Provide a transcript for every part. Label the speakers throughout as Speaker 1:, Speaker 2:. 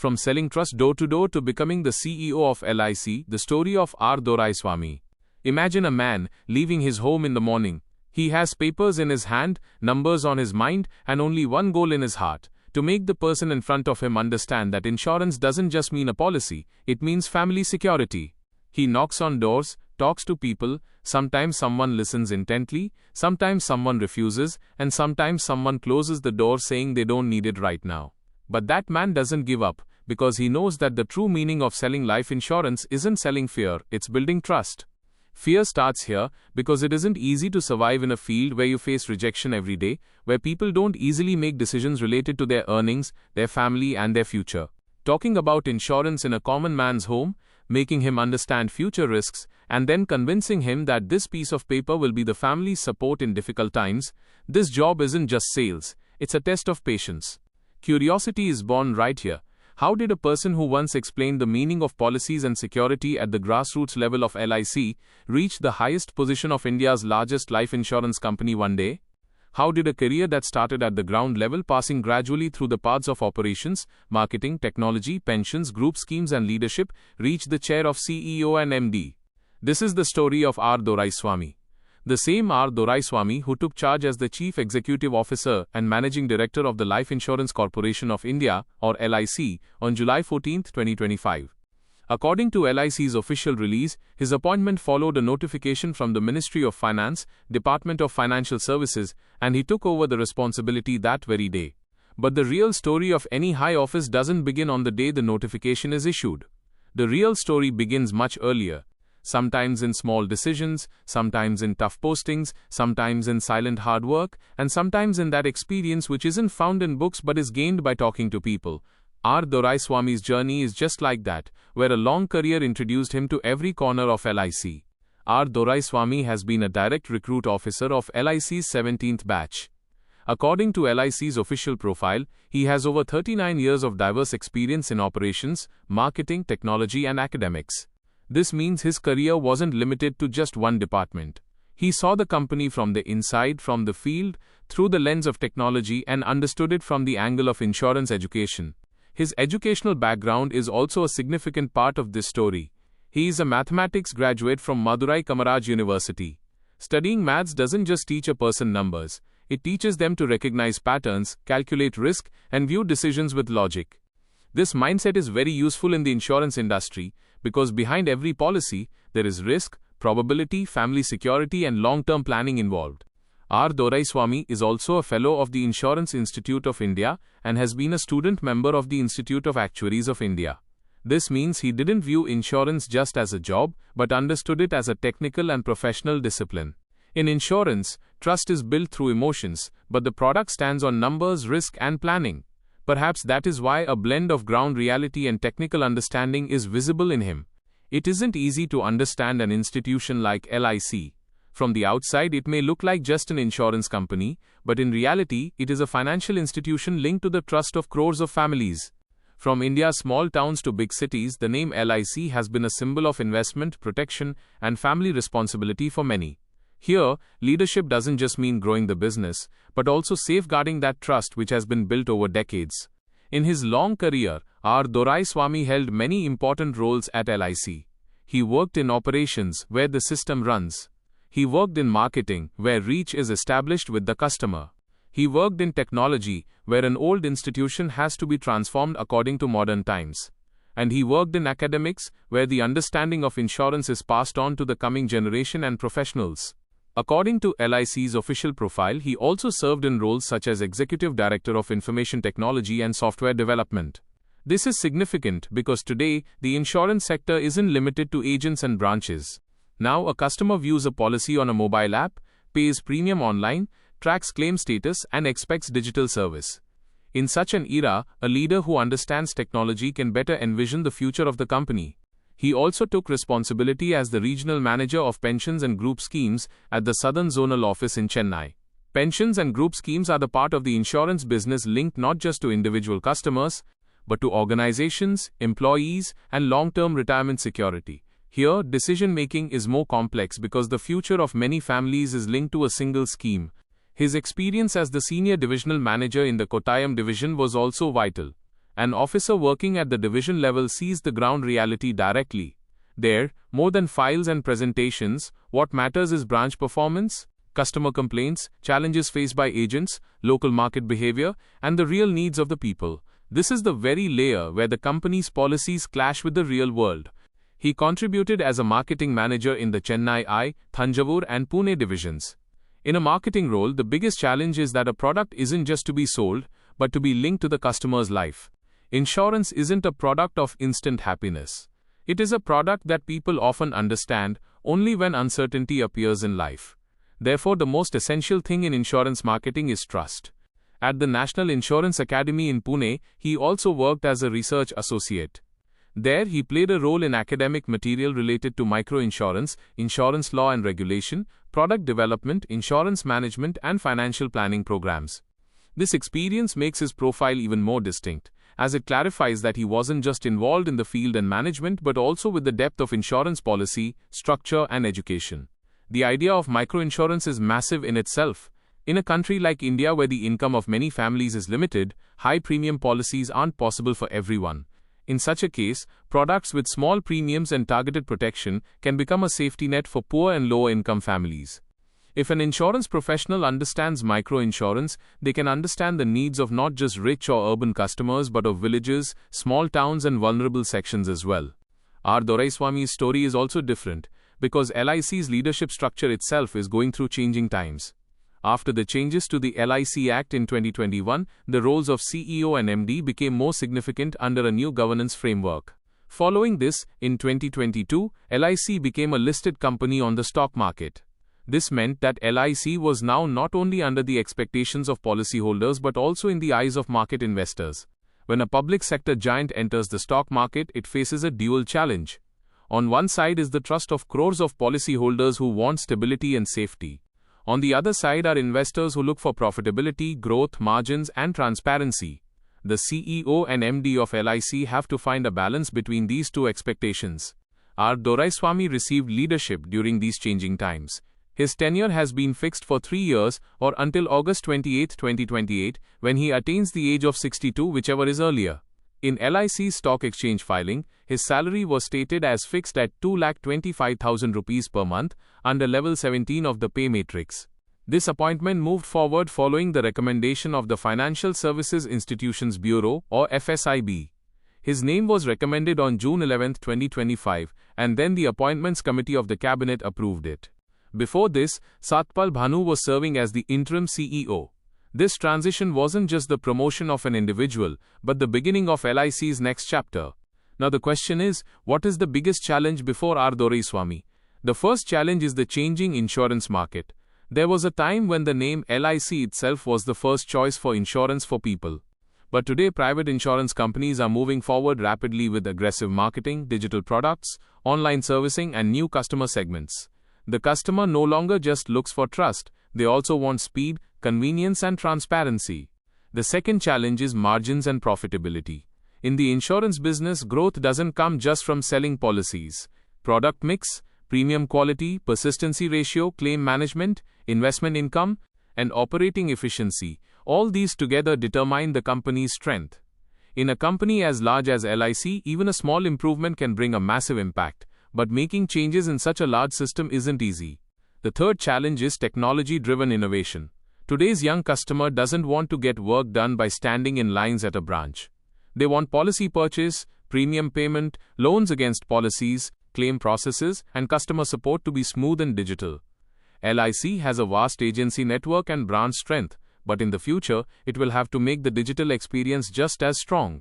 Speaker 1: From selling trust door to door to becoming the CEO of LIC, the story of R Doraiswamy. Imagine a man leaving his home in the morning. He has papers in his hand, numbers on his mind, and only one goal in his heart: to make the person in front of him understand that insurance doesn't just mean a policy, it means family security. He knocks on doors, talks to people, sometimes someone listens intently, sometimes someone refuses, and sometimes someone closes the door saying they don't need it right now. But that man doesn't give up, because he knows that the true meaning of selling life insurance isn't selling fear, it's building trust. Fear starts here, because it isn't easy to survive in a field where you face rejection every day, where people don't easily make decisions related to their earnings, their family, and their future. Talking about insurance in a common man's home, making him understand future risks, and then convincing him that this piece of paper will be the family's support in difficult times, this job isn't just sales, it's a test of patience. Curiosity is born right here. How did a person who once explained the meaning of policies and security at the grassroots level of LIC reach the highest position of India's largest life insurance company one day? How did a career that started at the ground level, passing gradually through the paths of operations, marketing, technology, pensions, group schemes and leadership, reach the chair of CEO and MD? This is the story of R Doraiswamy. The same R Doraiswamy who took charge as the Chief Executive Officer and Managing Director of the Life Insurance Corporation of India, or LIC, on July 14, 2025. According to LIC's official release, his appointment followed a notification from the Ministry of Finance, Department of Financial Services, and he took over the responsibility that very day. But the real story of any high office doesn't begin on the day the notification is issued. The real story begins much earlier. Sometimes in small decisions, sometimes in tough postings, sometimes in silent hard work, and sometimes in that experience which isn't found in books but is gained by talking to people. R Doraiswamy's journey is just like that, where a long career introduced him to every corner of LIC. R Doraiswamy has been a direct recruit officer of LIC's 17th batch. According to LIC's official profile, he has over 39 years of diverse experience in operations, marketing, technology and academics. This means his career wasn't limited to just one department. He saw the company from the inside, from the field, through the lens of technology, and understood it from the angle of insurance education. His educational background is also a significant part of this story. He is a mathematics graduate from Madurai Kamaraj University. Studying maths doesn't just teach a person numbers, it teaches them to recognize patterns, calculate risk, and view decisions with logic. This mindset is very useful in the insurance industry, because behind every policy, there is risk, probability, family security and long-term planning involved. R Doraiswamy is also a fellow of the Insurance Institute of India and has been a student member of the Institute of Actuaries of India. This means he didn't view insurance just as a job, but understood it as a technical and professional discipline. In insurance, trust is built through emotions, but the product stands on numbers, risk and planning. Perhaps that is why a blend of ground reality and technical understanding is visible in him. It isn't easy to understand an institution like LIC. From the outside, it may look like just an insurance company, but in reality, it is a financial institution linked to the trust of crores of families. From India's small towns to big cities, the name LIC has been a symbol of investment, protection, and family responsibility for many. Here, leadership doesn't just mean growing the business, but also safeguarding that trust which has been built over decades. In his long career, R Doraiswamy held many important roles at LIC. He worked in operations, where the system runs. He worked in marketing, where reach is established with the customer. He worked in technology, where an old institution has to be transformed according to modern times. And he worked in academics, where the understanding of insurance is passed on to the coming generation and professionals. According to LIC's official profile, he also served in roles such as Executive Director of Information Technology and Software Development. This is significant because today, the insurance sector isn't limited to agents and branches. Now, a customer views a policy on a mobile app, pays premium online, tracks claim status, and expects digital service. In such an era, a leader who understands technology can better envision the future of the company. He also took responsibility as the regional manager of pensions and group schemes at the Southern Zonal Office in Chennai. Pensions and group schemes are the part of the insurance business linked not just to individual customers, but to organizations, employees, and long-term retirement security. Here, decision-making is more complex because the future of many families is linked to a single scheme. His experience as the senior divisional manager in the Kottayam division was also vital. An officer working at the division level sees the ground reality directly. There, more than files and presentations, what matters is branch performance, customer complaints, challenges faced by agents, local market behavior, and the real needs of the people. This is the very layer where the company's policies clash with the real world. He contributed as a marketing manager in the Chennai, Thanjavur, and Pune divisions. In a marketing role, the biggest challenge is that a product isn't just to be sold, but to be linked to the customer's life. Insurance isn't a product of instant happiness. It is a product that people often understand only when uncertainty appears in life. Therefore, the most essential thing in insurance marketing is trust. At the National Insurance Academy in Pune, he also worked as a research associate. There, he played a role in academic material related to microinsurance, insurance law and regulation, product development, insurance management, and financial planning programs. This experience makes his profile even more distinct, as it clarifies that he wasn't just involved in the field and management but also with the depth of insurance policy, structure, and education. The idea of microinsurance is massive in itself. In a country like India where the income of many families is limited, high premium policies aren't possible for everyone. In such a case, products with small premiums and targeted protection can become a safety net for poor and low-income families. If an insurance professional understands microinsurance, they can understand the needs of not just rich or urban customers but of villages, small towns, and vulnerable sections as well. R Doraiswamy's story is also different, because LIC's leadership structure itself is going through changing times. After the changes to the LIC Act in 2021, the roles of CEO and MD became more significant under a new governance framework. Following this, in 2022, LIC became a listed company on the stock market. This meant that LIC was now not only under the expectations of policyholders but also in the eyes of market investors. When a public sector giant enters the stock market, it faces a dual challenge. On one side is the trust of crores of policyholders who want stability and safety. On the other side are investors who look for profitability, growth, margins, and transparency. The CEO and MD of LIC have to find a balance between these two expectations. R Doraiswamy received leadership during these changing times. His tenure has been fixed for 3 years or until August 28, 2028, when he attains the age of 62, whichever is earlier. In LIC's stock exchange filing, his salary was stated as fixed at 2,25,000 rupees per month, under level 17 of the pay matrix. This appointment moved forward following the recommendation of the Financial Services Institutions Bureau, or FSIB. His name was recommended on June 11, 2025, and then the Appointments Committee of the Cabinet approved it. Before this, Satpal Bhanu was serving as the interim CEO. This transition wasn't just the promotion of an individual, but the beginning of LIC's next chapter. Now the question is, what is the biggest challenge before R Doraiswamy? The first challenge is the changing insurance market. There was a time when the name LIC itself was the first choice for insurance for people. But today private insurance companies are moving forward rapidly with aggressive marketing, digital products, online servicing, and new customer segments. The customer no longer just looks for trust, they also want speed, convenience, and transparency. The second challenge is margins and profitability. In the insurance business, growth doesn't come just from selling policies. Product mix, premium quality, persistency ratio, claim management, investment income, and operating efficiency, all these together determine the company's strength. In a company as large as LIC, even a small improvement can bring a massive impact, but making changes in such a large system isn't easy. The third challenge is technology-driven innovation. Today's young customer doesn't want to get work done by standing in lines at a branch. They want policy purchase, premium payment, loans against policies, claim processes, and customer support to be smooth and digital. LIC has a vast agency network and branch strength, but in the future, it will have to make the digital experience just as strong.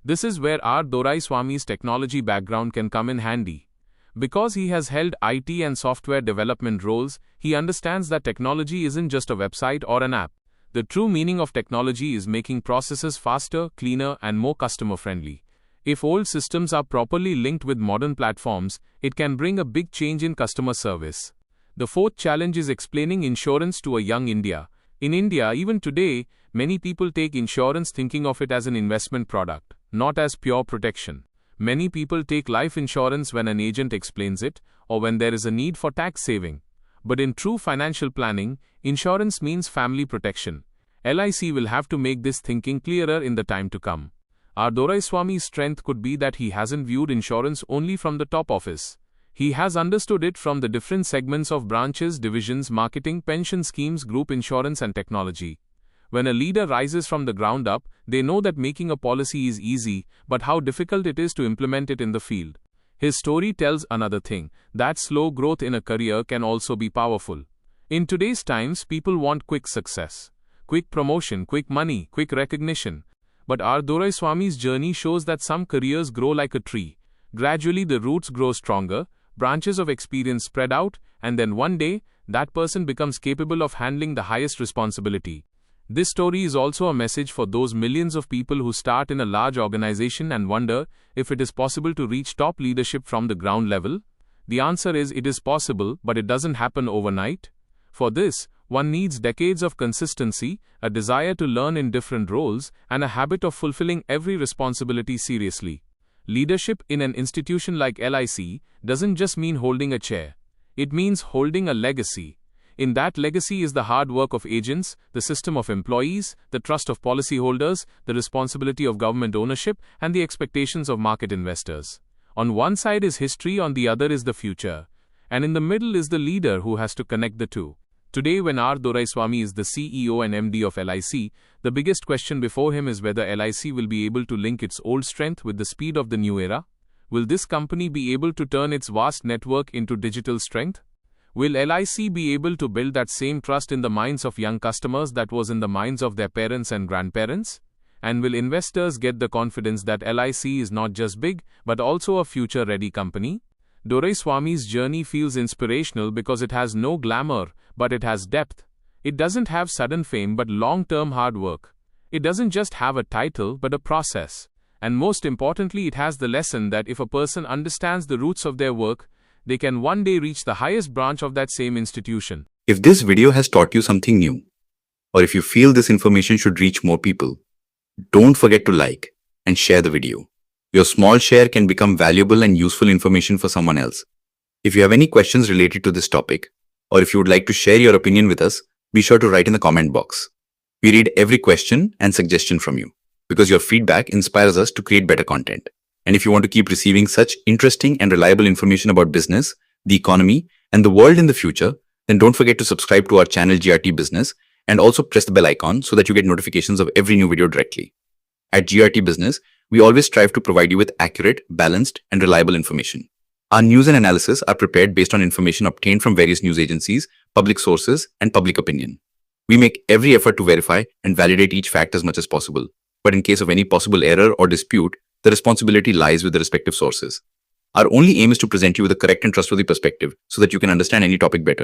Speaker 1: This is where R Doraiswamy's technology background can come in handy. Because he has held IT and software development roles, he understands that technology isn't just a website or an app. The true meaning of technology is making processes faster, cleaner, and more customer-friendly. If old systems are properly linked with modern platforms, it can bring a big change in customer service. The fourth challenge is explaining insurance to a young India. In India, even today, many people take insurance thinking of it as an investment product, not as pure protection. Many people take life insurance when an agent explains it, or when there is a need for tax saving. But in true financial planning, insurance means family protection. LIC will have to make this thinking clearer in the time to come. R Doraiswamy's strength could be that he hasn't viewed insurance only from the top office. He has understood it from the different segments of branches, divisions, marketing, pension schemes, group insurance and technology. When a leader rises from the ground up, they know that making a policy is easy, but how difficult it is to implement it in the field. His story tells another thing, that slow growth in a career can also be powerful. In today's times, people want quick success, quick promotion, quick money, quick recognition. But R Doraiswamy's journey shows that some careers grow like a tree. Gradually the roots grow stronger, branches of experience spread out, and then one day, that person becomes capable of handling the highest responsibility. This story is also a message for those millions of people who start in a large organization and wonder if it is possible to reach top leadership from the ground level. The answer is it is possible, but it doesn't happen overnight. For this, one needs decades of consistency, a desire to learn in different roles, and a habit of fulfilling every responsibility seriously. Leadership in an institution like LIC doesn't just mean holding a chair. It means holding a legacy. In that legacy is the hard work of agents, the system of employees, the trust of policyholders, the responsibility of government ownership, and the expectations of market investors. On one side is history, on the other is the future. And in the middle is the leader who has to connect the two. Today, when R Doraiswamy is the CEO and MD of LIC, the biggest question before him is whether LIC will be able to link its old strength with the speed of the new era. Will this company be able to turn its vast network into digital strength? Will LIC be able to build that same trust in the minds of young customers that was in the minds of their parents and grandparents? And will investors get the confidence that LIC is not just big, but also a future-ready company? Doraiswamy's journey feels inspirational because it has no glamour, but it has depth. It doesn't have sudden fame but long-term hard work. It doesn't just have a title but a process. And most importantly, it has the lesson that if a person understands the roots of their work, they can one day reach the highest branch of that same institution.
Speaker 2: If this video has taught you something new, or if you feel this information should reach more people, don't forget to like and share the video. Your small share can become valuable and useful information for someone else. If you have any questions related to this topic, or if you would like to share your opinion with us, be sure to write in the comment box. We read every question and suggestion from you, because your feedback inspires us to create better content. And if you want to keep receiving such interesting and reliable information about business, the economy, and the world in the future, then don't forget to subscribe to our channel GRT Business and also press the bell icon so that you get notifications of every new video directly. At GRT Business, we always strive to provide you with accurate, balanced, and reliable information. Our news and analysis are prepared based on information obtained from various news agencies, public sources, and public opinion. We make every effort to verify and validate each fact as much as possible. But in case of any possible error or dispute, the responsibility lies with the respective sources. Our only aim is to present you with a correct and trustworthy perspective so that you can understand any topic better.